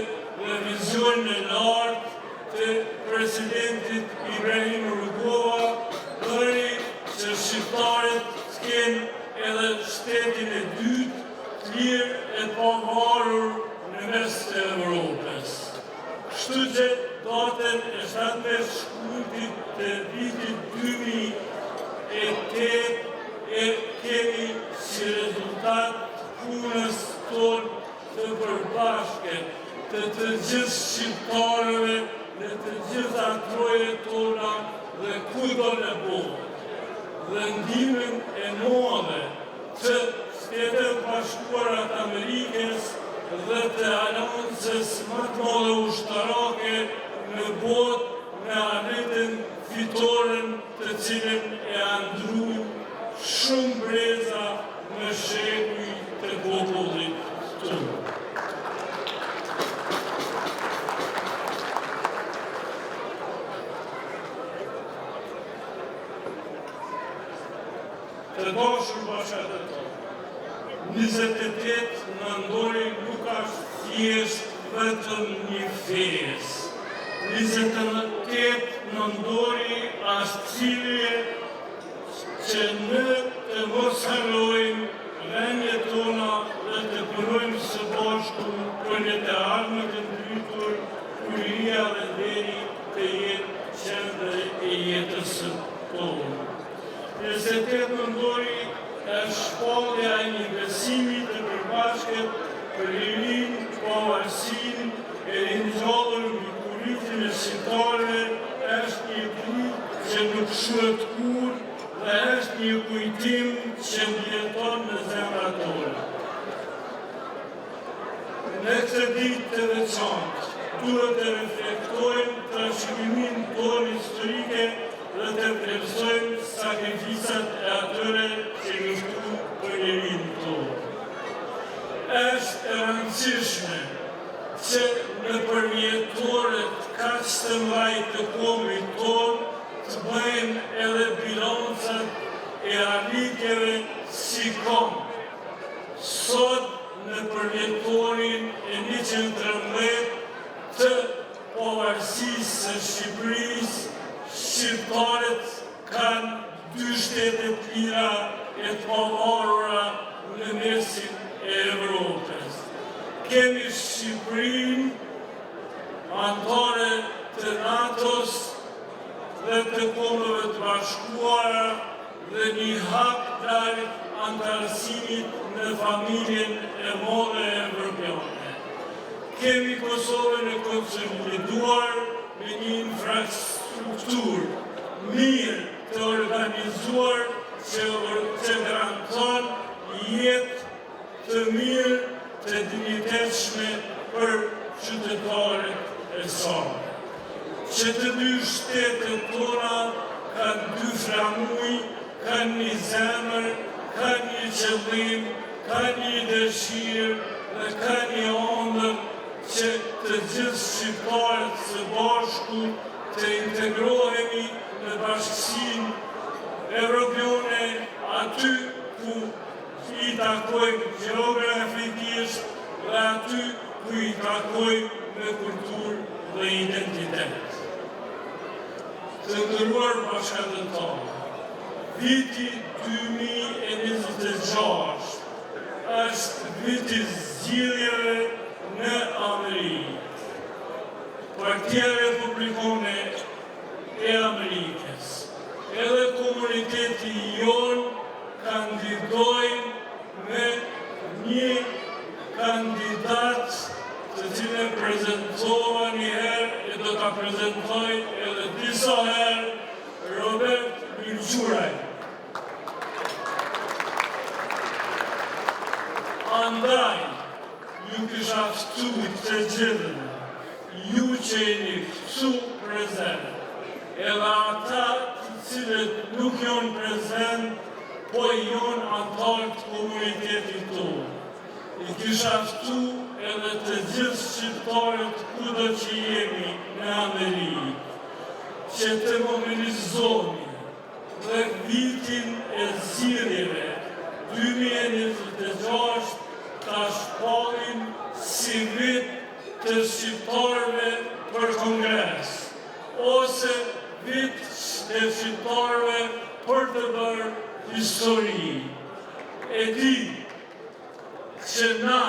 vizionin e lartë të presidentit Ibrahim Rugova, bëri që shqiptarët të kenë edhe shtetin e dytë të lirë e pavarur në mes të Evropës. Kështu që datën e 17 shkurtit të vitit 2008 e kemi si rezultat punës tonë të përbashke të gjithë shqiptarëve në të gjitha trojet tona dhe kudo në botë. Dhe ndihmën e madhe të Shtetet Bashkuara të Amerikës dhe të aleancës më të madhe ushtarake në botë me arritën fitoren të cilën e andru shumë breza në shekuj të popullit tonë. Të dashur bashkëtorë, 28 nëndori nuk është thjesht vetëm një festë. 28 nëndori është cilje që ne të mos harrojmë vendjet tona dhe të punojmë së bashku për një të ardhme të ndrytur, kuria dhe deri të jetë qendre e jetës tonë. 28 nëndori është shpallja e një besimi të përbashkët për lirin, pavarësin e rinjallur mbi kuritin e shqiptarëve, është një kujt që nuk shuhet kur dhe është një kujtim që ndjeton në zemrat tona. Në këtë ditë të veçantë, duhet të reflektojmë trashëgiminë tonë historike dhe të vlerësojmë sakrificat e atyre që luftu për lirinë tonë. Është e rëndësishme që në përmjetoret kaq të mëdha të kombit tonë të bëjmë edhe bilancat e arritjeve si kom. Sot në përmjetorin e 113 të pavarësisë së Shqipërisë, shqiptarët kanë 2 shtetet lira e të pavarura në mesin e Evropës. Kemi Shqipërinë, antare të NATO-s dhe të Kombeve të Bashkuara dhe një hap ndaj antarësimit në familjen e madhe evropiane. Kemi Kosovën e konsoliduar me një infrastruktur mirë të organizuar që garanton jetë të mirë të dinjitetshme për qytetarët e saj. Që të 2 shtetet tona kanë 2 flamuj, kanë një zemër, kanë një qëllim, kanë një dëshirë dhe kanë një ëndër që të gjithë shqiptarët së bashku të integrohemi në bashkësinë evropiane aty ku i takojmë gjeografikisht dhe aty ku i takojmë me kulturë dhe identitet. Të nderuar bashkëdhëntarë, viti 2026 është viti zgjedhjeve në Amerikë. Partia Republikane e Amerikës edhe komuniteti jonë kandidojnë me një kandidat të cilën prezentova një herë e do ta prezentoj edhe disa herë, Robert Bilgjuraj. Andaj, ju kisha ftu të gjithën, ju që jeni këtu prezent, edhe ata të cilët nuk janë prezent, po janë antarë të komunitetit tonë. I kisha ftu edhe të gjithë shqiptarët kudo që jemi në Amerikë, që të mobilizohemi dhe vitin e zgjedhjeve 2026 ta shpallim si vit të shqiptarëve për kongres, ose vit të shqiptarëve për të bërë histori. E di që na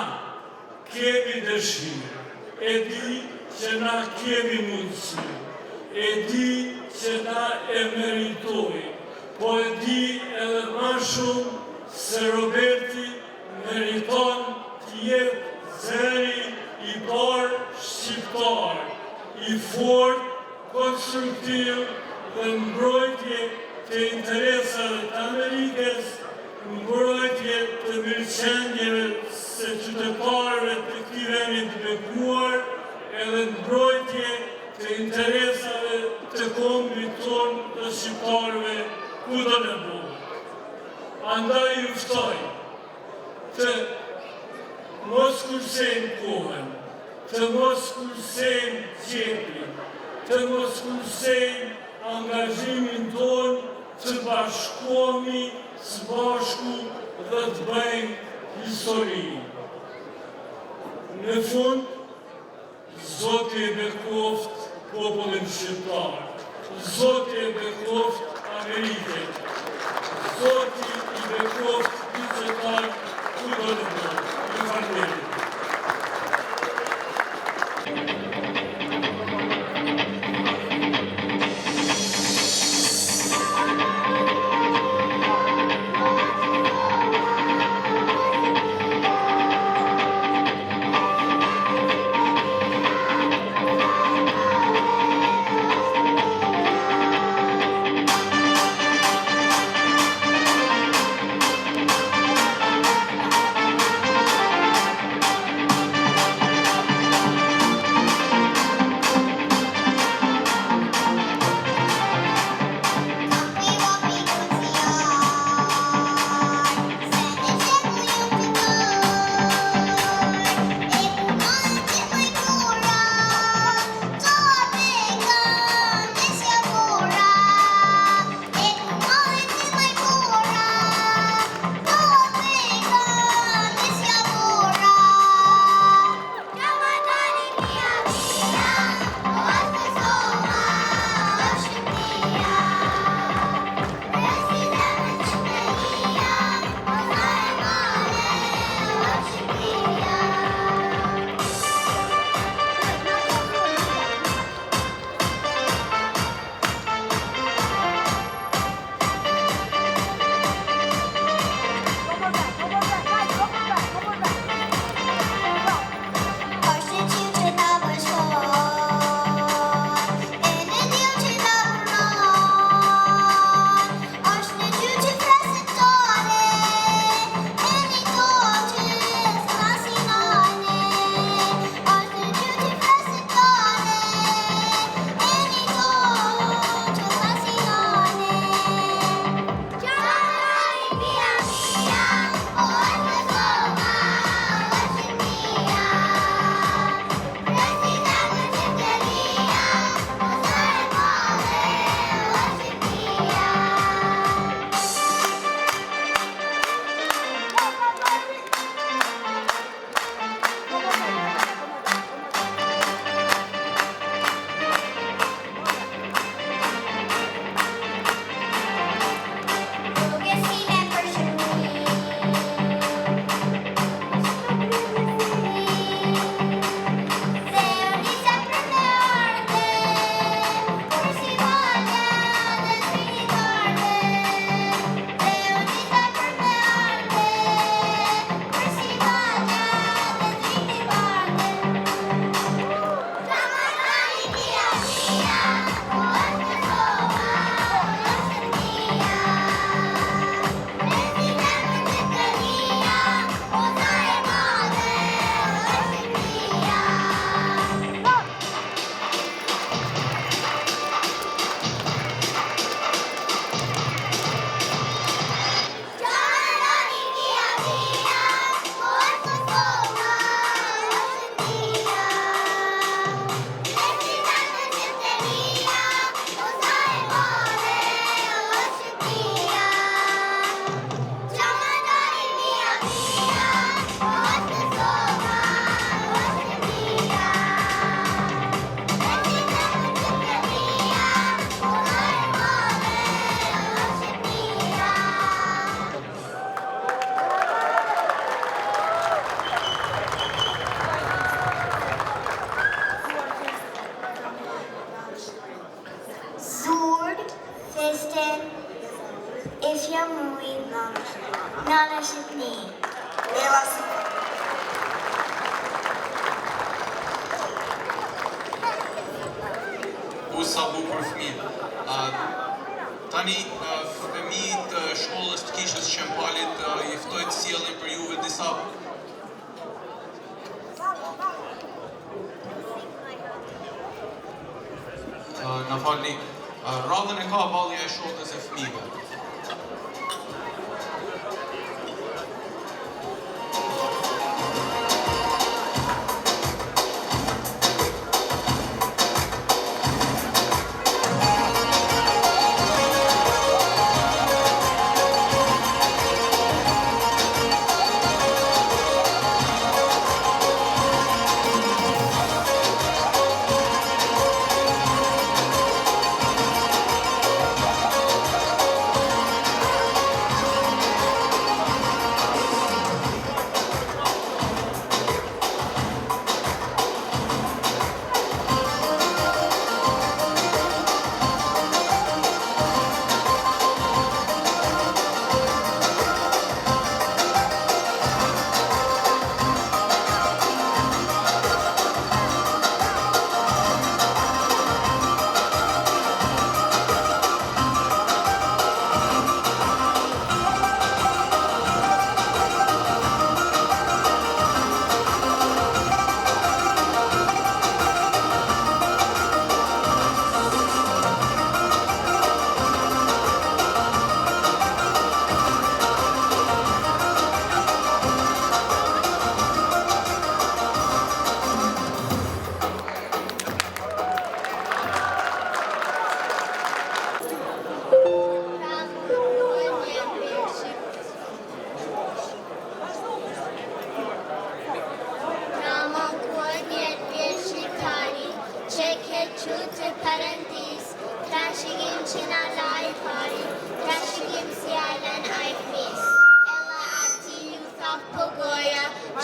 kemi dëshirë, e di që na kemi mundësi, e di që na e meritojmë, po e di edhe më shumë se Roberti meriton të jetë zëri i parë shqiptar, i fort, konstruktiv dhe mbrojtje të interesave të Amerikës, mbrojtje të mirëqendjeve se qytetarëve të këtij vendi të bekuar, edhe mbrojtje të interesave të të kombit tonë të shqiptarëve kudo në botë. Andaj ju ftoj të mos kursejnë kohën, të mos kursejnë qepin, të mos kursejnë angazhimin tonë të bashkohemi së bashku dhe të bëjmë histori. Në fund, Zoti e bekoft popullin shqiptar, Zoti e bekoft Amerikën, Zoti i bekoft vicetar kudo në botë. Ju falenderoj. Nana Shipni. U sa bukur fëmijë. Tani fëmijët e shkollës të kishës Shëmpalit i ftoj të sjellin për juve disa na falni. Radhën e ka vallja e shotës e fëmijëve.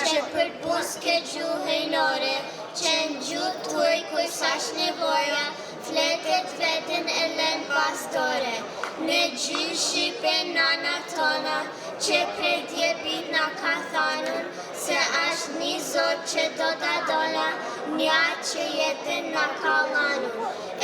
që për buske gjuhëjnore, që në gjutë tuaj kur sash nevoja, fletet vetën e lën pastore. Në gjyë shqipe nana tona, që për djepit na ka thanun, se ashtë një zot që do t'a dola, nja që jetën na ka lanun.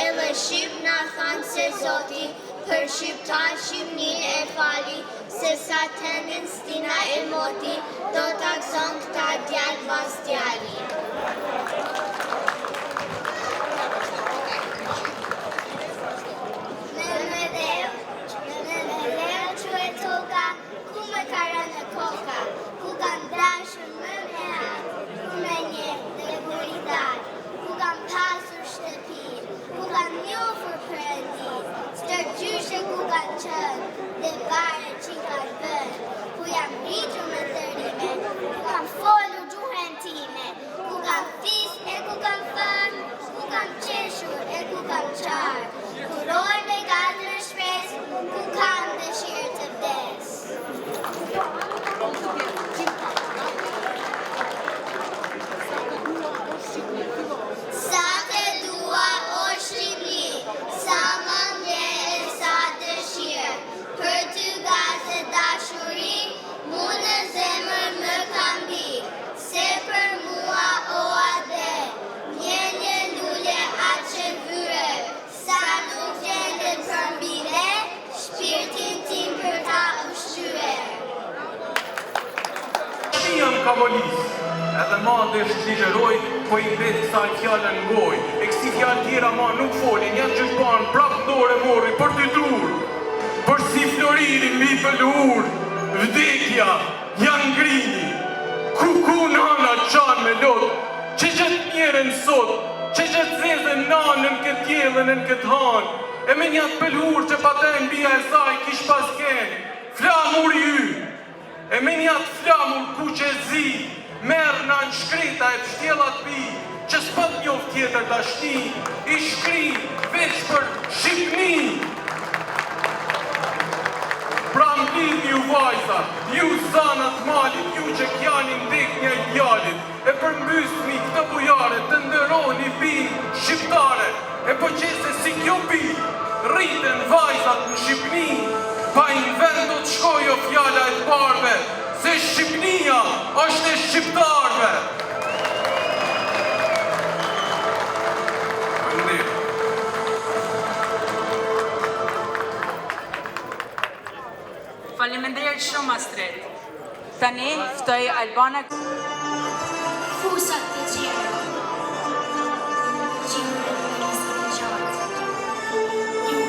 Edhe shqip na thanë se zoti, për shqiptar shqipnin e fali, se sa tëngën stina e moti, do t'a gëzon këta djallë vas djalli. Në leo që e toka, ku me kara në koka, ku kam drashën më me atë, ku me një dhe buritar, ku kam pasur shtëpin, ku kam njofur përëndin, stërgjyshe ku kam qënë, dhe bare që kam bënë, ku jam rritur me tërime, ku kam folur gjuhën time, ku kam fis e ku kam fën, ku kam qeshur e ku kam qarë, ku roj me gatër shpes, ku kam dëshirë të vdes. Sa të dua o Shqipni, sa mëndje e sa dëshirë, për ty gazë dashuri, mu në zemër më kam bi, se për mua o ade, një lule atë që vyre, sa nuk gjendet për mbire, shpirtin tim për ta ushqyre. Jam kavolis, edhe ma dhe shligjeroj, po i vetë kësaj fjallën ngoj. E kësi fjallë tjera ma nuk folin, janë që shpanë prap dore mori për të dur. Për si floririn mi pëllur, vdekja janë ngrini. Ku nana qanë me lot, që gjithë njerën sot, që gjithë zezën nanën këtë tjelën në këtë hanë. E me njatë pëllur që paten bia e saj kish pasken, flamur ju. E me njatë flamur ku që zi, merë në shkreta e pështjelat pi, që s'pat njof tjetër dashni, i shkri veç për Shqipni. Pra mblidh ju vajza, ju zanat malit, ju që kjani ndek një djalit, e përmbysni këtë bujare të ndëroni pi shqiptare, e po qese si kjo pi, rriten vajzat në Shqipni, pa i në vend do të shkojo fjalla e të parve, se Shqipnia është e shqiptarve. Faleminderit shumë Astrid. Tani ftoj Albana. Fusat të gjera, gjimre në njësë të gjatë, ju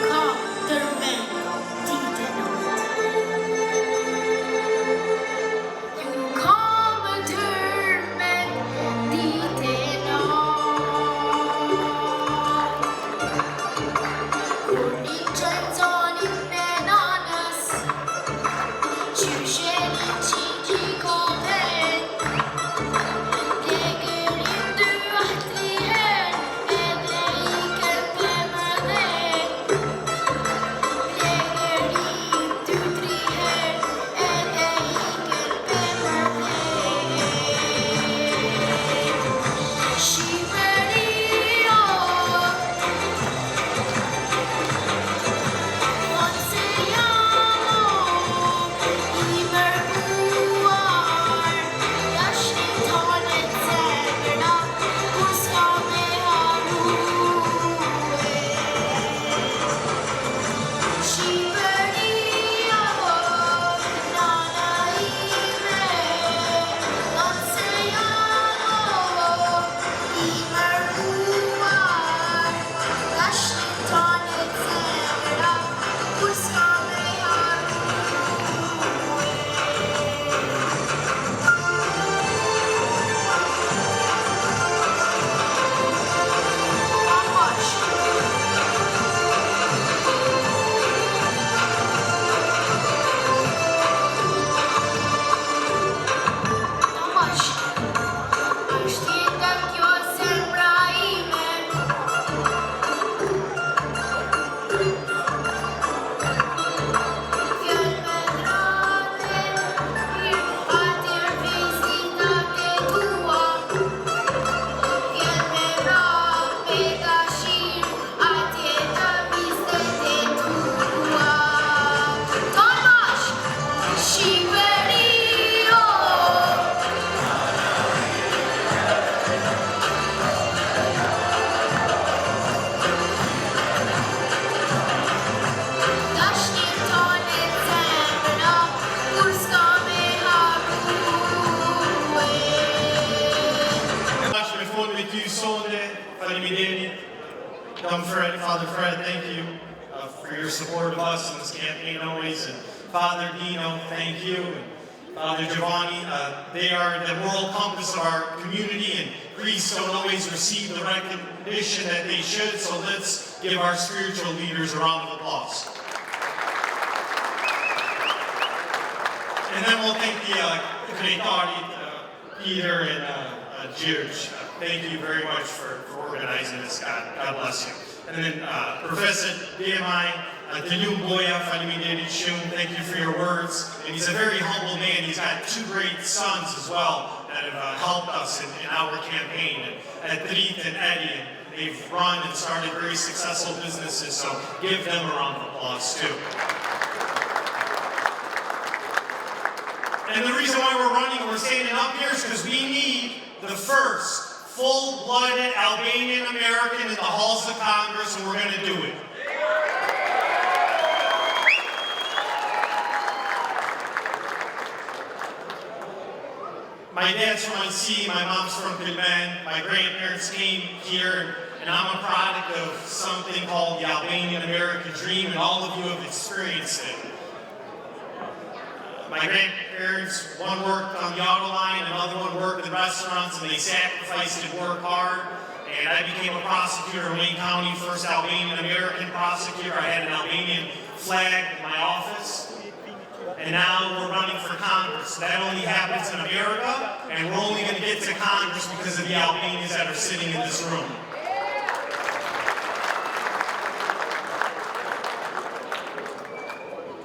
right, Father Fred, thank you for your support of us in this campaign always. And Father Dino, thank you. And Father Giovanni, they are the moral compass of our community, and Greece don't always receive the recognition that they should, so let's give our spiritual leaders a round of applause. And then we'll thank the Creatori, Peter and George. Thank you very much for organizing this. God bless you. And then Professor BMI, Daniel Boya, thank you for your words. And he's a very humble man. He's got two great sons as well that have helped us in our campaign. And Edrit and Eddie, they've run and started very successful businesses, so give them a round of applause too. And the reason why we're running and we're standing up here is because we need the first full-blooded Albanian American in the halls of Congress, and we're going to do it. My dad's from IC, my mom's from Pilmen, my grandparents came here, and I'm a product of something called the Albanian American Dream, and all of you have experienced it. My grandparents, one worked on the auto line, another one worked in restaurants, and they sacrificed and worked hard. And I became a prosecutor in Wayne County, first Albanian American prosecutor. I had an Albanian flag in my office. And now we're running for Congress. That only happens in America, and we're only going to get to Congress because of the Albanians that are sitting in this room.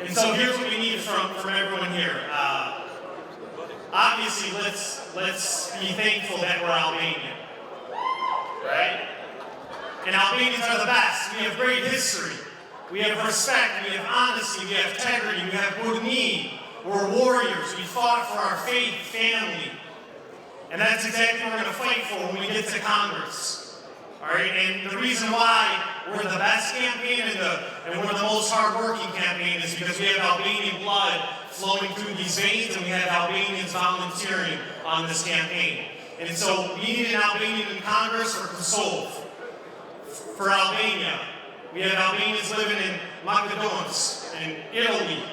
And so here's what we need from everyone here. Obviously, let's be thankful that we're Albanian, right? And Albanians are the best. We have great history. We have respect. We have honesty. We have integrity. We have burni. We're warriors. We fought for our faith, family. And that's exactly what we're going to fight for when we get to Congress. All right, and the reason why we're the best campaign and we're the most hardworking campaign is because we have Albanian blood flowing through these veins, and we have Albanians volunteering on this campaign. And so we need an Albanian in Congress for Kosovo, for Albania. We have Albanians living in Macedonia, in Italy,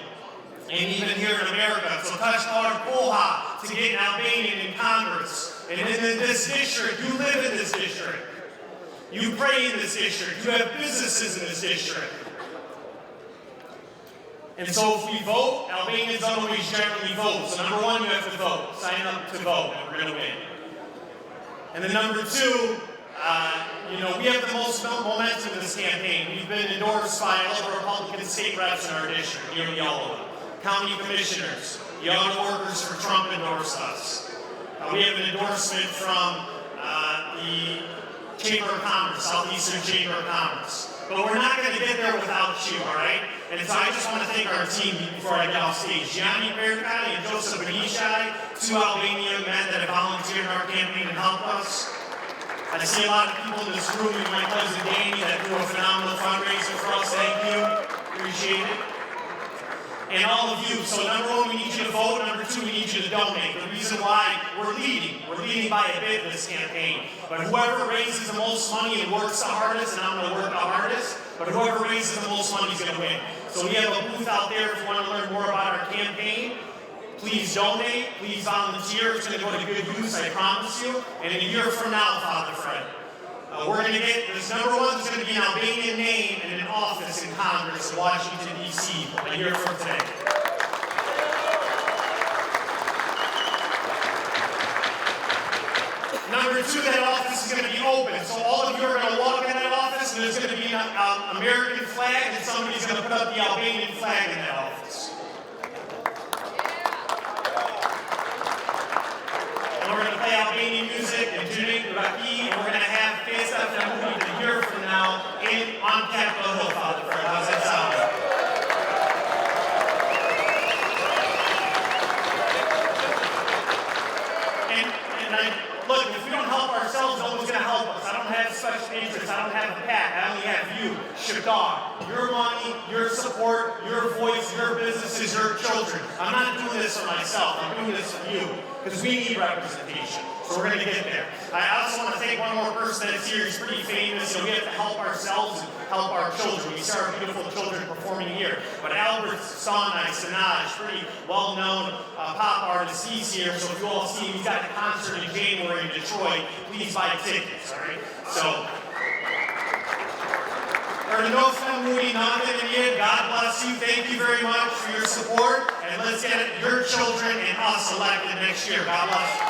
and even here in America. So Kashgar Koha to get an Albanian in Congress. And in this district, you live in this district. You pray in this district. You have businesses in this district. And so if we vote, Albanians don't always generally vote. So number one, you have to vote. Sign up to vote, and we're going to win. And then number two, we have the most momentum in this campaign. We've been endorsed by all the Republican state reps in our district, nearly all of them. County commissioners, the auto workers for Trump endorsed us. We have an endorsement from the Chamber of Commerce, Southeastern Chamber of Commerce. But we're not going to get there without you, all right? And so I just want to thank our team before I get off stage. Gianni Berkai and Joseph Benishai, two Albanian men that have volunteered in our campaign and helped us. I see a lot of people in this room, my cousin Danny, that do a phenomenal fundraiser for us. Thank you. Appreciate it. And all of you. So number one, we need you to vote. Number two, we need you to donate. The reason why we're leading by a bit in this campaign. But whoever raises the most money and works the hardest, and I'm going to work the hardest, but whoever raises the most money is going to win. So we have a booth out there if you want to learn more about our campaign. Please donate. Please volunteer. It's going to go to good use, I promise you. And in a year from now, Father Fred, we're going to get, this number one, there's going to be an Albanian name and an office in Congress in Washington, D.C. a year from today. Number two, that office is going to be open. So all of you are going to walk in that office, and there's going to be an American flag, and somebody's going to put up the Albanian flag in that office. And we're going to play Albanian music and Junik, Raki, and we're going to have Festa Flamuri a year from now on Capitol Hill, Father Fred. How's that sound? Look, if we don't help ourselves, no one's going to help us. I don't have special interests. I don't have a PAC. I only have you, Shadar. Your money, your support, your voice, your businesses, your children. I'm not doing this this for myself, I'm doing this for you, because we need representation. So we're going to get there. I also want to thank one more person that's here. He's pretty famous. We have to help ourselves and help our children. We see our beautiful children performing here. But Albert Sinaj, pretty well-known pop artist, he's here. So if you all see him, he's got a concert in January in Detroit. Please buy tickets, all right? So, God bless you. Thank you very much for your support. And let's get your children and us elected next year. God bless you.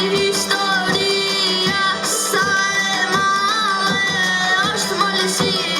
Historia, salma, është më lëshirë.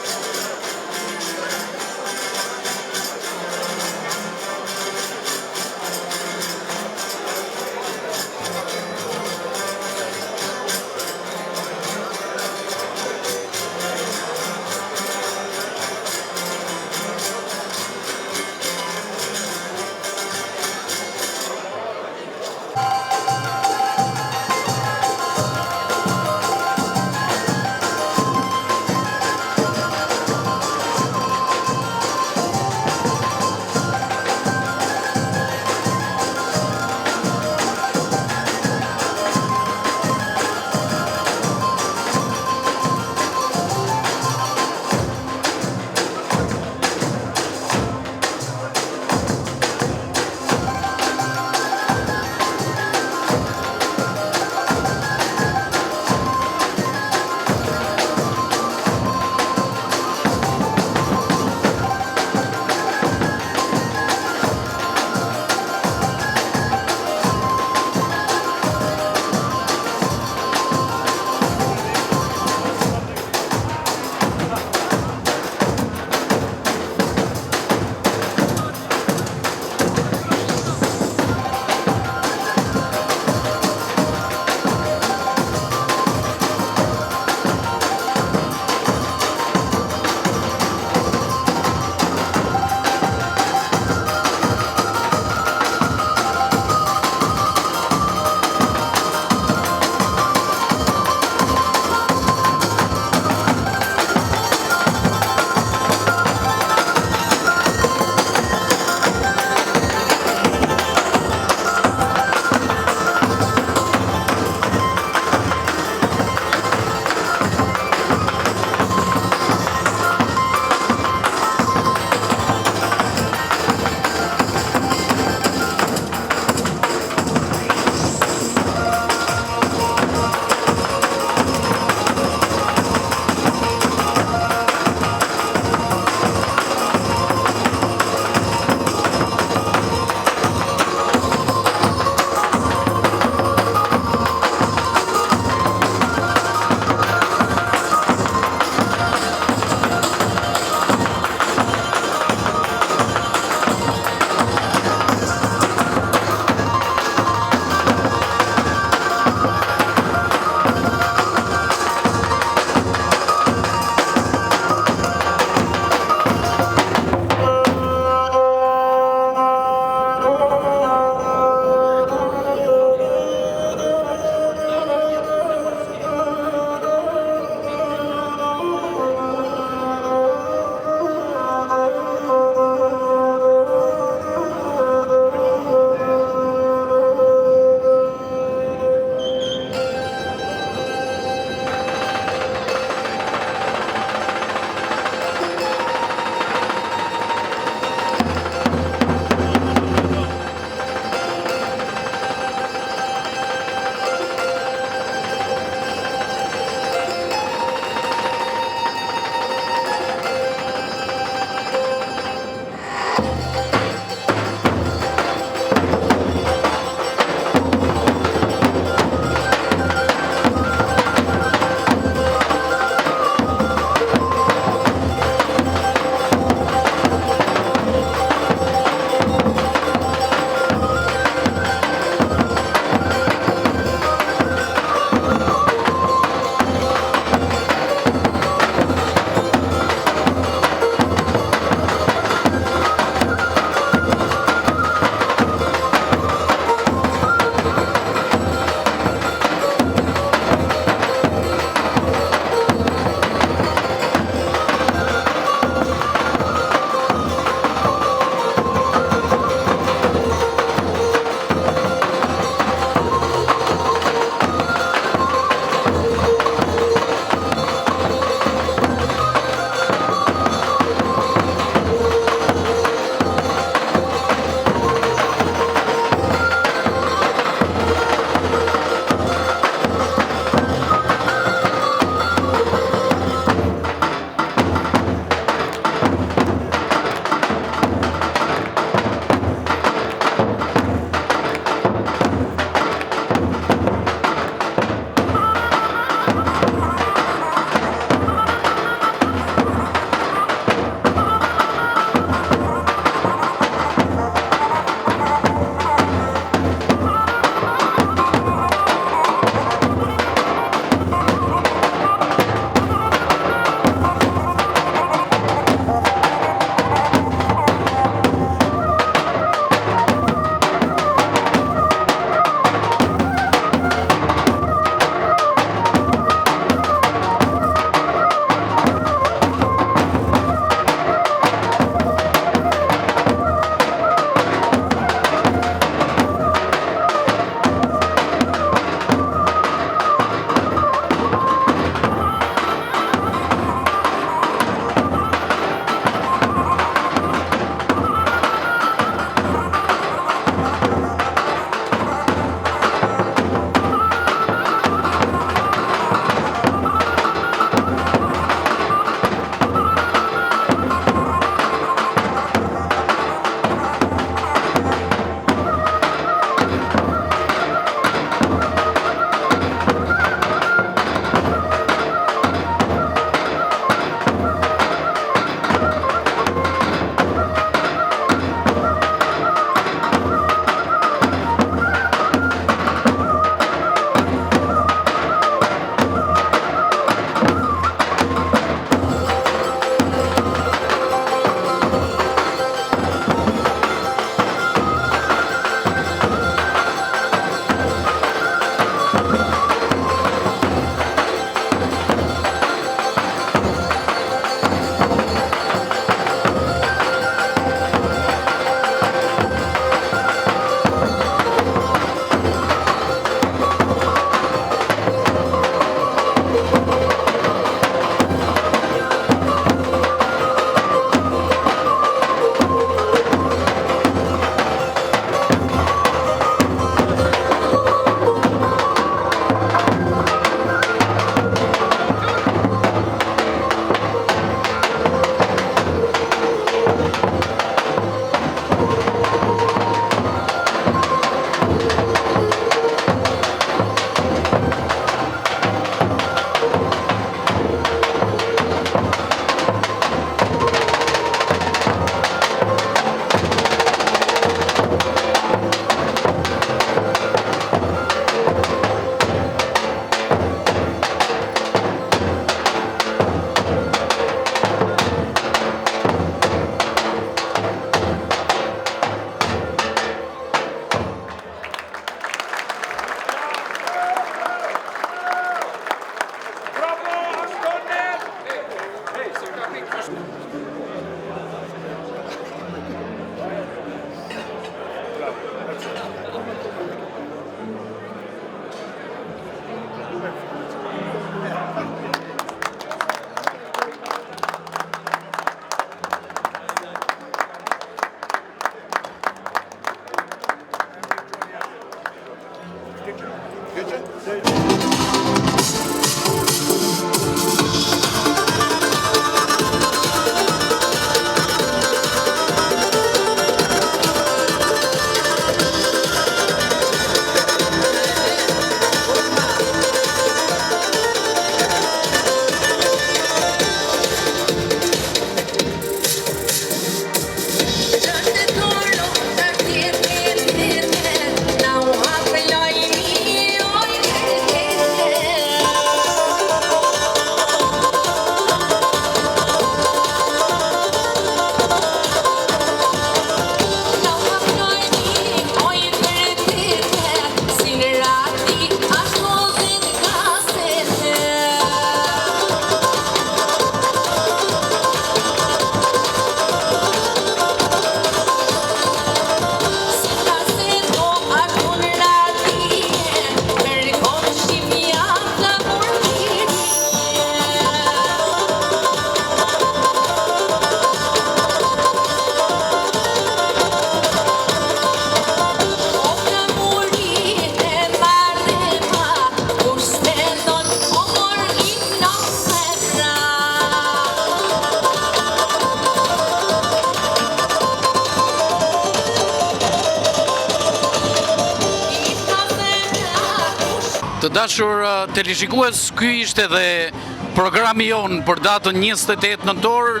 dashur televizikues, ky ishte edhe programi jon për datën 28 nëntor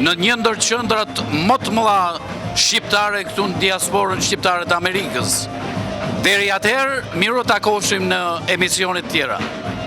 në një ndër qendrat më të mëdha shqiptare këtu në diasporën shqiptare të Amerikës. Deri atëherë, miru takofshim në emisionet tjera.